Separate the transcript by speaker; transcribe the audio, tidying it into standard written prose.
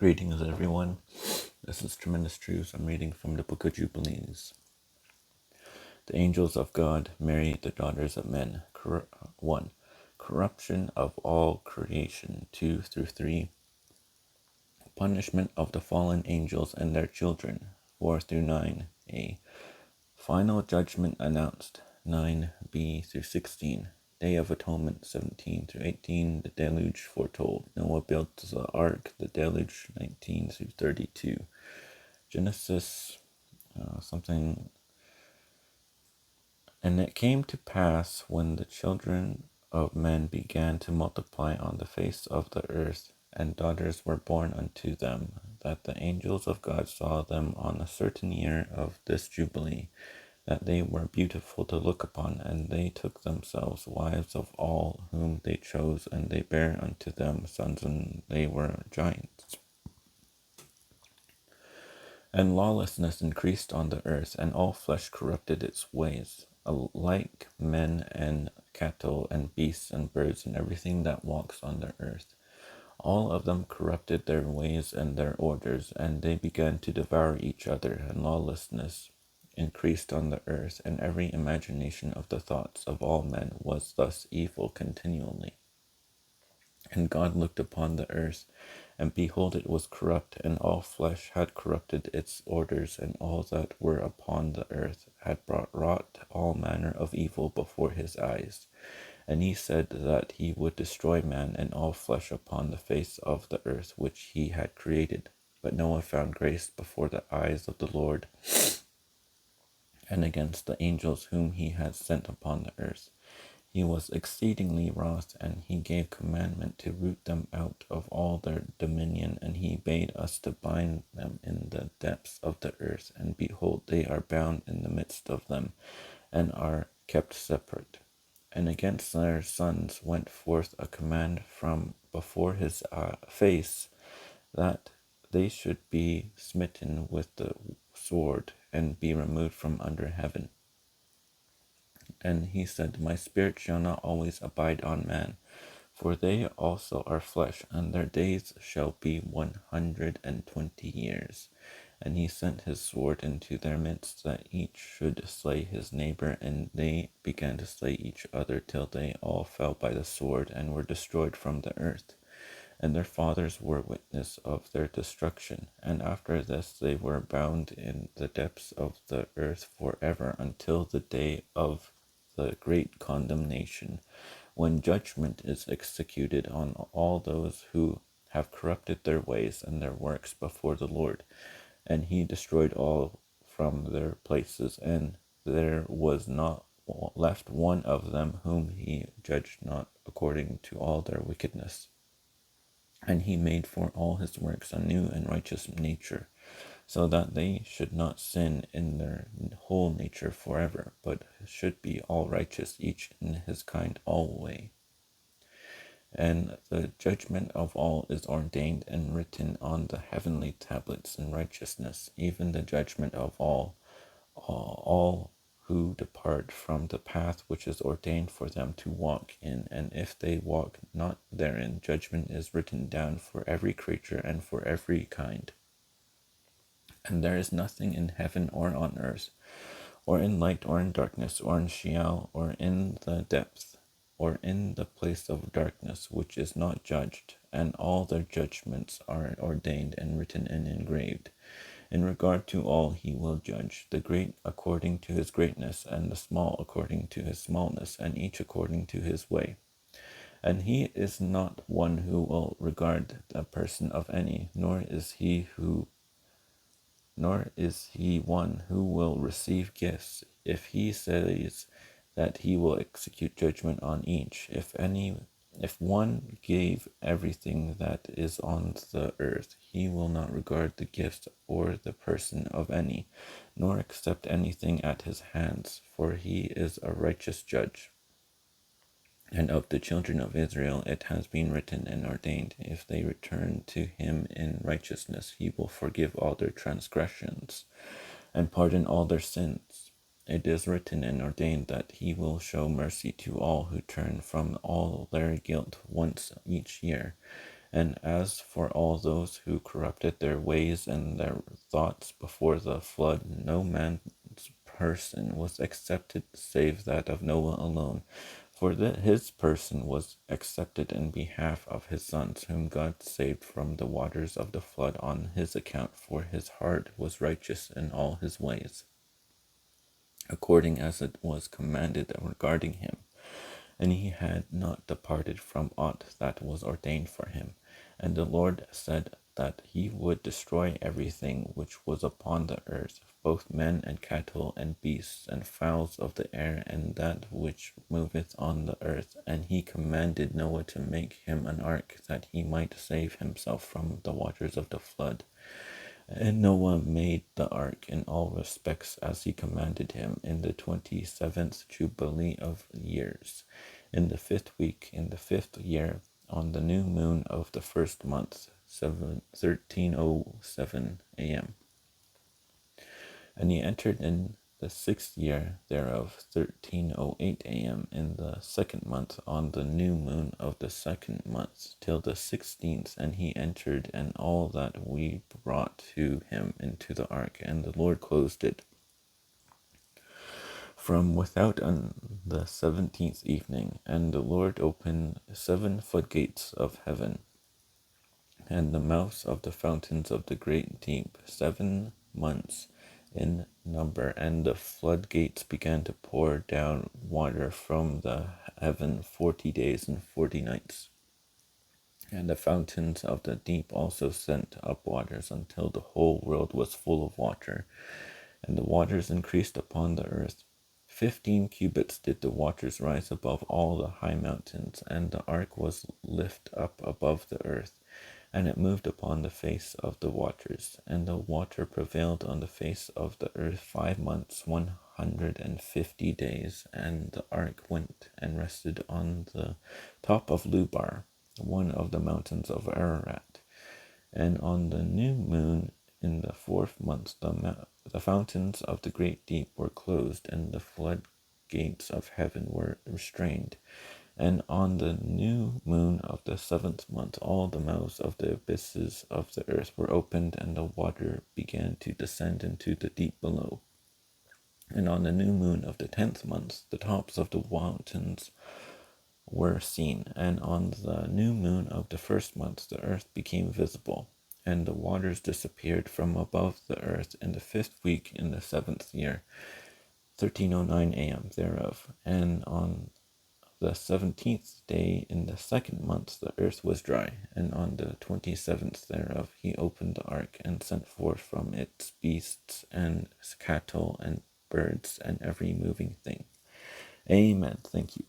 Speaker 1: Greetings, everyone. This is Tremendous Truths. I'm reading from the book of Jubilees. The angels of God marry the daughters of men. 1. Corruption of all creation. 2 through 3. Punishment of the fallen angels and their children. 4 through 9a. Final judgment announced. 9b through 16. Day of Atonement, 17 through 18, the deluge foretold. Noah built the ark, the deluge, 19 through 32. Genesis, something. And it came to pass when the children of men began to multiply on the face of the earth, and daughters were born unto them, that the angels of God saw them on a certain year of this Jubilee, that they were beautiful to look upon, and they took themselves wives of all whom they chose, and they bare unto them sons, and they were giants. And lawlessness increased on the earth, and all flesh corrupted its ways, alike men and cattle and beasts and birds and everything that walks on the earth. All of them corrupted their ways and their orders, and they began to devour each other, and lawlessness increased on the earth, and every imagination of the thoughts of all men was thus evil continually. And God looked upon the earth, and behold, it was corrupt, and all flesh had corrupted its orders, and all that were upon the earth had wrought all manner of evil before his eyes. And he said that he would destroy man and all flesh upon the face of the earth which he had created. But Noah found grace before the eyes of the Lord, and against the angels whom he had sent upon the earth. He was exceedingly wroth, and he gave commandment to root them out of all their dominion, and he bade us to bind them in the depths of the earth. And behold, they are bound in the midst of them, and are kept separate. And against their sons went forth a command from before his face, that they should be smitten with the sword, and be removed from under heaven. And he said, My spirit shall not always abide on man, for they also are flesh, and their days shall be 120 years. And he sent his sword into their midst, that each should slay his neighbor, and they began to slay each other, till they all fell by the sword, and were destroyed from the earth. And their fathers were witness of their destruction. And after this they were bound in the depths of the earth forever, until the day of the great condemnation, when judgment is executed on all those who have corrupted their ways and their works before the Lord. And he destroyed all from their places, and there was not left one of them whom he judged not according to all their wickedness. And he made for all his works a new and righteous nature, so that they should not sin in their whole nature forever, but should be all righteous, each in his kind always. And the judgment of all is ordained and written on the heavenly tablets in righteousness, even the judgment of all who depart from the path which is ordained for them to walk in, and if they walk not therein, judgment is written down for every creature and for every kind. And there is nothing in heaven or on earth, or in light or in darkness, or in Sheol, or in the depth, or in the place of darkness, which is not judged, and all their judgments are ordained and written and engraved. In regard to all he will judge, the great according to his greatness, and the small according to his smallness, and each according to his way. And he is not one who will regard the person of any, nor is he one who will receive gifts. If he says that he will execute judgment on each, if one gave everything that is on the earth, he will not regard the gifts or the person of any, nor accept anything at his hands, for he is a righteous judge. And of the children of Israel it has been written and ordained, if they return to him in righteousness, he will forgive all their transgressions and pardon all their sins. It is written and ordained that he will show mercy to all who turn from all their guilt once each year, And as for all those who corrupted their ways and their thoughts before the flood, no man's person was accepted save that of Noah alone. For his person was accepted in behalf of his sons, whom God saved from the waters of the flood on his account, for his heart was righteous in all his ways, according as it was commanded regarding him. And he had not departed from aught that was ordained for him. And the Lord said that he would destroy everything which was upon the earth, both men and cattle and beasts and fowls of the air and that which moveth on the earth. And he commanded Noah to make him an ark, that he might save himself from the waters of the flood. And Noah made the ark in all respects as he commanded him in the 27th Jubilee of years, in the 5th week, in the 5th year, on the new moon of the first month, 1307 a.m. And he entered in the 6th year thereof, 1308 a.m., in the 2nd month, on the new moon of the 2nd month, till the 16th. And he entered, and all that we brought to him into the ark, and the Lord closed it from without on the 17th evening. And the Lord opened 7 floodgates of heaven, and the mouths of the fountains of the great deep, 7 months in number, and the floodgates began to pour down water from the heaven 40 days and 40 nights. And the fountains of the deep also sent up waters until the whole world was full of water, and the waters increased upon the earth. 15 cubits did the waters rise above all the high mountains, and the ark was lifted up above the earth. And it moved upon the face of the waters, and the water prevailed on the face of the earth 5 months, 150 days. And the ark went and rested on the top of Lubar, one of the mountains of Ararat. And on the new moon in the 4th month, the fountains of the great deep were closed, and the floodgates of heaven were restrained. And on the new moon of the 7th month, all the mouths of the abysses of the earth were opened, and the water began to descend into the deep below. And on the new moon of the 10th month, the tops of the mountains were seen. And on the new moon of the 1st month, the earth became visible, and the waters disappeared from above the earth in the 5th week in the 7th year, 1309 a.m. thereof. And on the 17th day in the 2nd month the earth was dry, and on the 27th thereof he opened the ark, and sent forth from it beasts and cattle and birds and every moving thing. Amen. Thank you.